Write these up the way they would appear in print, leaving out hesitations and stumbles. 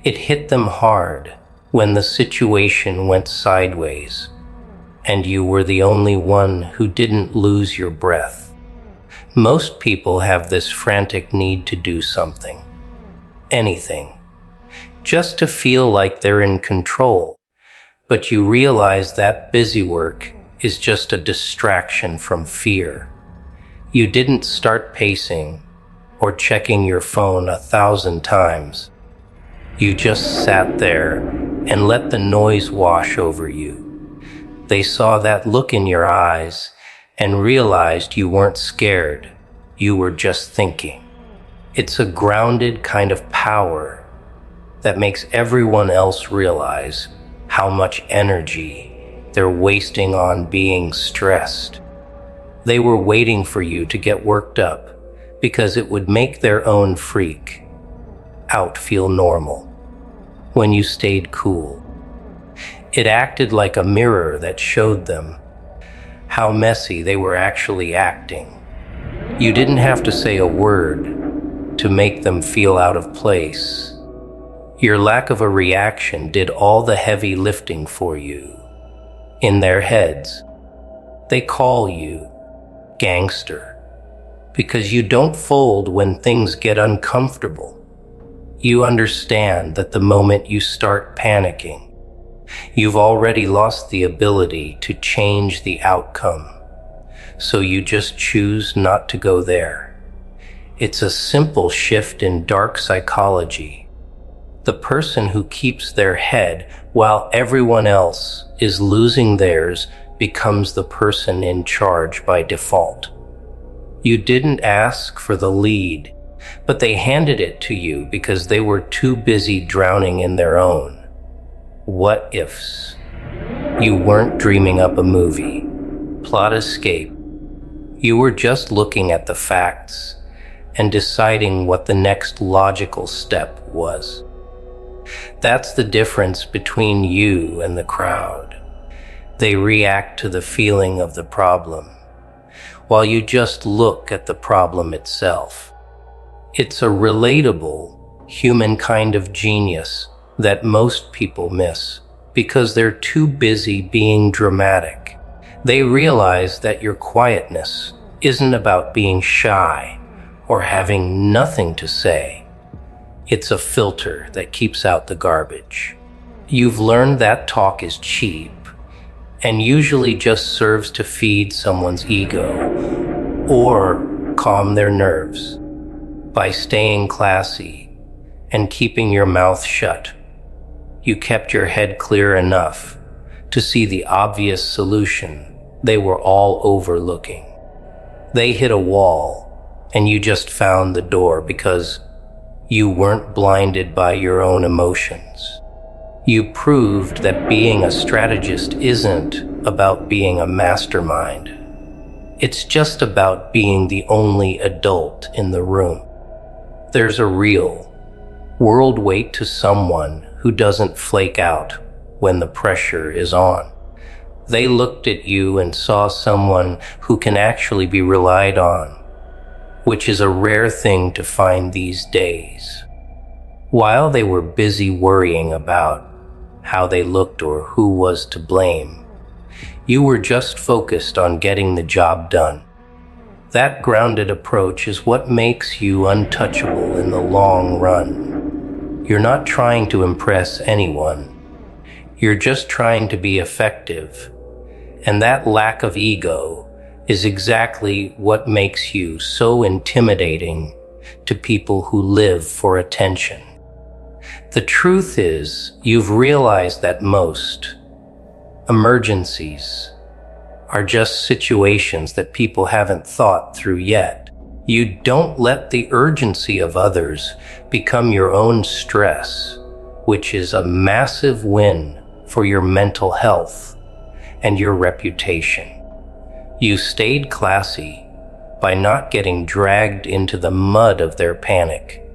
It hit them hard when the situation went sideways, and you were the only one who didn't lose your breath. Most people have this frantic need to do something, anything, just to feel like they're in control. But you realize that busy work is just a distraction from fear. You didn't start pacing or checking your phone 1,000 times. You just sat there and let the noise wash over you. They saw that look in your eyes and realized you weren't scared. You were just thinking. It's a grounded kind of power that makes everyone else realize how much energy they're wasting on being stressed. They were waiting for you to get worked up because it would make their own freak out feel normal when you stayed cool. It acted like a mirror that showed them how messy they were actually acting. You didn't have to say a word to make them feel out of place. Your lack of a reaction did all the heavy lifting for you. In their heads, they call you gangster because you don't fold when things get uncomfortable. You understand that the moment you start panicking, you've already lost the ability to change the outcome. So you just choose not to go there. It's a simple shift in dark psychology. The person who keeps their head while everyone else is losing theirs becomes the person in charge by default. You didn't ask for the lead, but they handed it to you because they were too busy drowning in their own what ifs. You weren't dreaming up a movie, plot escape. You were just looking at the facts and deciding what the next logical step was. That's the difference between you and the crowd. They react to the feeling of the problem, while you just look at the problem itself. It's a relatable, human kind of genius that most people miss because they're too busy being dramatic. They realize that your quietness isn't about being shy or having nothing to say. It's a filter that keeps out the garbage. You've learned that talk is cheap and usually just serves to feed someone's ego or calm their nerves. By staying classy and keeping your mouth shut, you kept your head clear enough to see the obvious solution they were all overlooking. They hit a wall, and you just found the door because you weren't blinded by your own emotions. You proved that being a strategist isn't about being a mastermind. It's just about being the only adult in the room. There's a real world weight to someone who doesn't flake out when the pressure is on. They looked at you and saw someone who can actually be relied on, which is a rare thing to find these days. While they were busy worrying about how they looked or who was to blame, you were just focused on getting the job done. That grounded approach is what makes you untouchable in the long run. You're not trying to impress anyone. You're just trying to be effective. And that lack of ego is exactly what makes you so intimidating to people who live for attention. The truth is, you've realized that most emergencies are just situations that people haven't thought through yet. You don't let the urgency of others become your own stress, which is a massive win for your mental health and your reputation. You stayed classy by not getting dragged into the mud of their panic,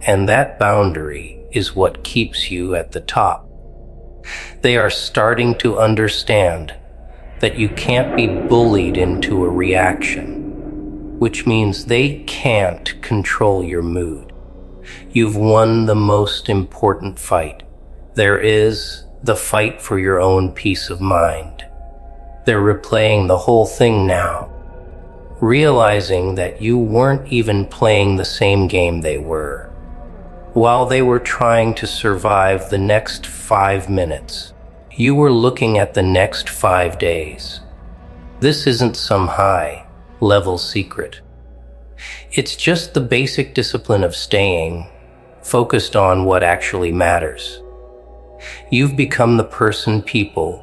and that boundary is what keeps you at the top. They are starting to understand that you can't be bullied into a reaction, which means they can't control your mood. You've won the most important fight. There is the fight for your own peace of mind. They're replaying the whole thing now, realizing that you weren't even playing the same game they were. While they were trying to survive the next 5 minutes, you were looking at the next 5 days. This isn't some high-level secret. It's just the basic discipline of staying focused on what actually matters. You've become the person people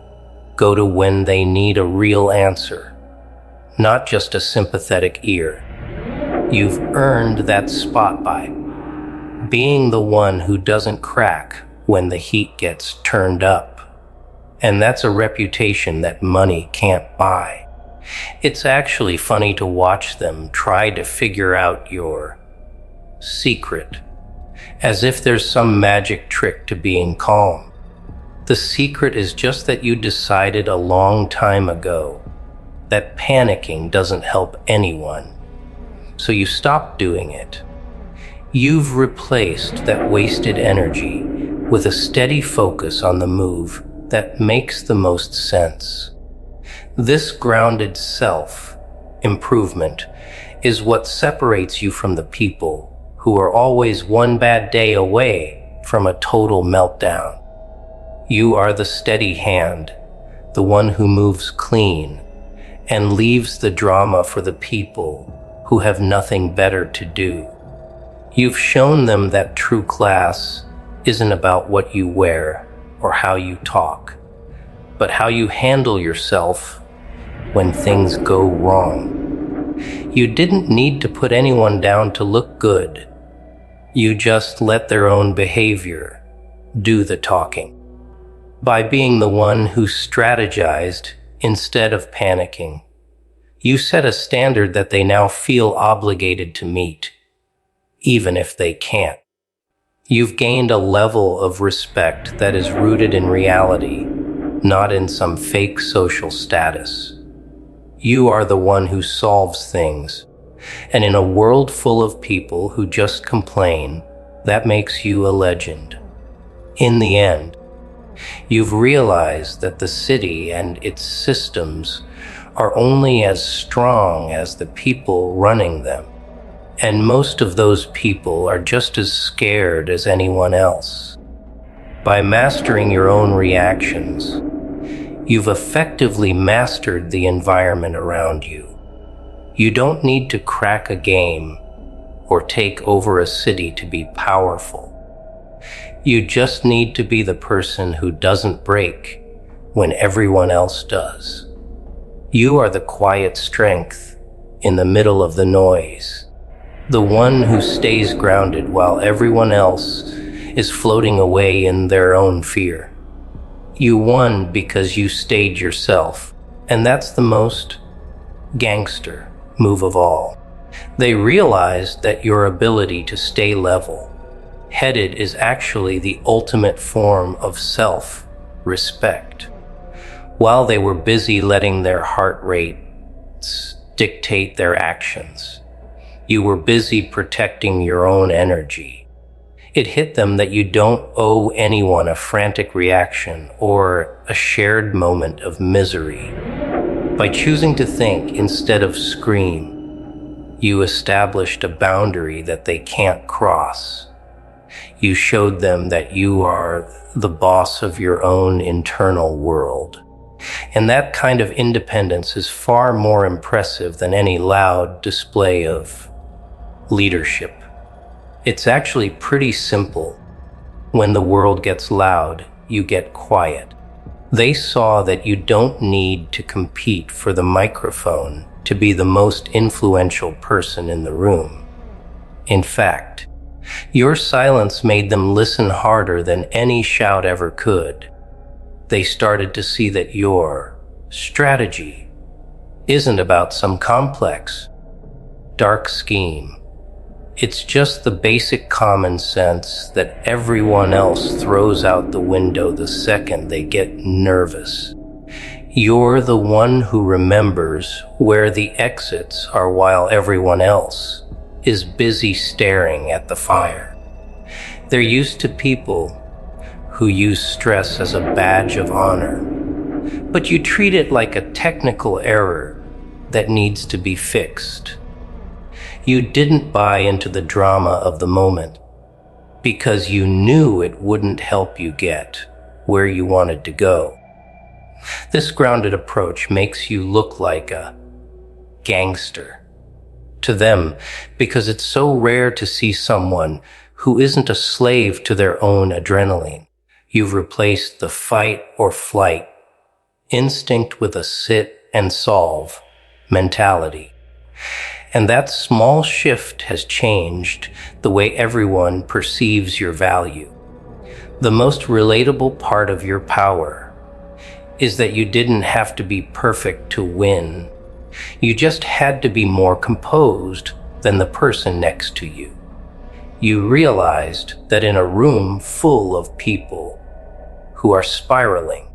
go to when they need a real answer, not just a sympathetic ear. You've earned that spot by being the one who doesn't crack when the heat gets turned up. And that's a reputation that money can't buy. It's actually funny to watch them try to figure out your secret, as if there's some magic trick to being calm. The secret is just that you decided a long time ago that panicking doesn't help anyone, so you stopped doing it. You've replaced that wasted energy with a steady focus on the move that makes the most sense. This grounded self-improvement is what separates you from the people who are always one bad day away from a total meltdown. You are the steady hand, the one who moves clean and leaves the drama for the people who have nothing better to do. You've shown them that true class isn't about what you wear or how you talk, but how you handle yourself when things go wrong. You didn't need to put anyone down to look good. You just let their own behavior do the talking. By being the one who strategized instead of panicking, you set a standard that they now feel obligated to meet, even if they can't. You've gained a level of respect that is rooted in reality, not in some fake social status. You are the one who solves things, and in a world full of people who just complain, that makes you a legend. In the end, you've realized that the city and its systems are only as strong as the people running them. And most of those people are just as scared as anyone else. By mastering your own reactions, you've effectively mastered the environment around you. You don't need to crack a game or take over a city to be powerful. You just need to be the person who doesn't break when everyone else does. You are the quiet strength in the middle of the noise. The one who stays grounded while everyone else is floating away in their own fear. You won because you stayed yourself, and that's the most gangster move of all. They realized that your ability to stay level-headed is actually the ultimate form of self-respect. While they were busy letting their heart rates dictate their actions, you were busy protecting your own energy. It hit them that you don't owe anyone a frantic reaction or a shared moment of misery. By choosing to think instead of scream, you established a boundary that they can't cross. You showed them that you are the boss of your own internal world. And that kind of independence is far more impressive than any loud display of leadership. It's actually pretty simple. When the world gets loud, you get quiet. They saw that you don't need to compete for the microphone to be the most influential person in the room. In fact, your silence made them listen harder than any shout ever could. They started to see that your strategy isn't about some complex, dark scheme. It's just the basic common sense that everyone else throws out the window the second they get nervous. You're the one who remembers where the exits are while everyone else is busy staring at the fire. They're used to people who use stress as a badge of honor, but you treat it like a technical error that needs to be fixed. You didn't buy into the drama of the moment because you knew it wouldn't help you get where you wanted to go. This grounded approach makes you look like a gangster to them because it's so rare to see someone who isn't a slave to their own adrenaline. You've replaced the fight or flight instinct with a sit and solve mentality. And that small shift has changed the way everyone perceives your value. The most relatable part of your power is that you didn't have to be perfect to win. You just had to be more composed than the person next to you. You realized that in a room full of people who are spiraling,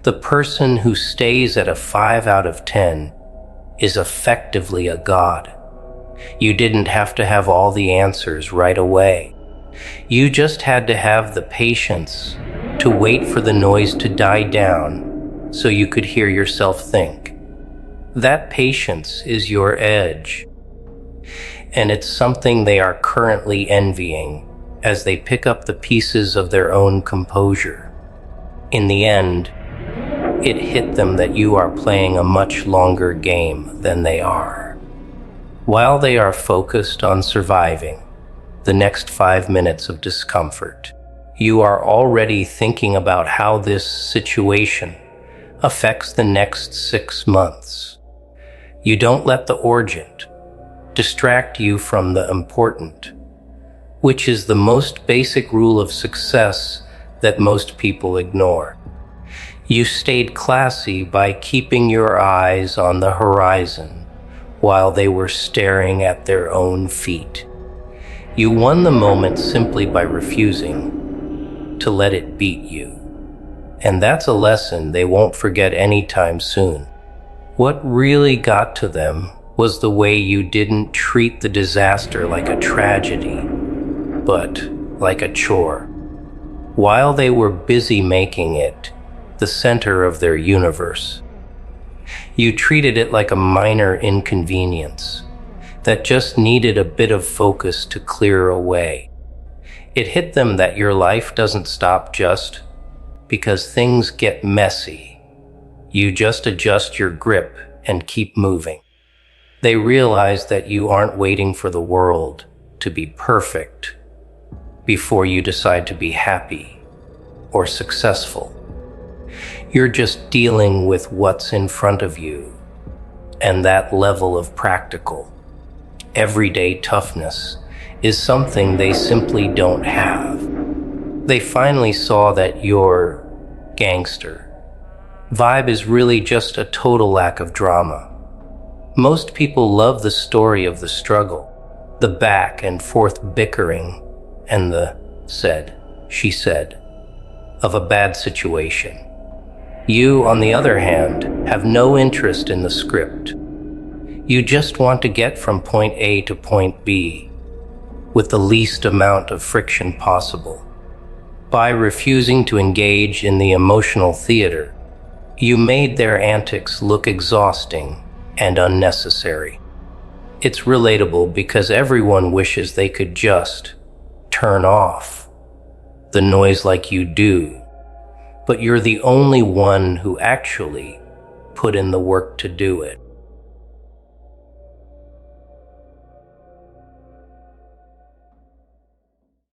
the person who stays at a 5 out of 10 is effectively a god. You didn't have to have all the answers right away. You just had to have the patience to wait for the noise to die down so you could hear yourself think. That patience is your edge, and it's something they are currently envying as they pick up the pieces of their own composure. In the end, it hit them that you are playing a much longer game than they are. While they are focused on surviving the next 5 minutes of discomfort, you are already thinking about how this situation affects the next 6 months. You don't let the urgent distract you from the important, which is the most basic rule of success that most people ignore. You stayed classy by keeping your eyes on the horizon while they were staring at their own feet. You won the moment simply by refusing to let it beat you. And that's a lesson they won't forget anytime soon. What really got to them was the way you didn't treat the disaster like a tragedy, but like a chore. While they were busy making it the center of their universe, you treated it like a minor inconvenience that just needed a bit of focus to clear away. It hit them that your life doesn't stop just because things get messy. You just adjust your grip and keep moving. They realize that you aren't waiting for the world to be perfect before you decide to be happy or successful. You're just dealing with what's in front of you, and that level of practical, everyday toughness is something they simply don't have. They finally saw that your gangster vibe is really just a total lack of drama. Most people love the story of the struggle, the back and forth bickering, and the she said of a bad situation. You, on the other hand, have no interest in the script. You just want to get from point A to point B with the least amount of friction possible. By refusing to engage in the emotional theater, you made their antics look exhausting and unnecessary. It's relatable because everyone wishes they could just turn off the noise like you do, but you're the only one who actually put in the work to do it.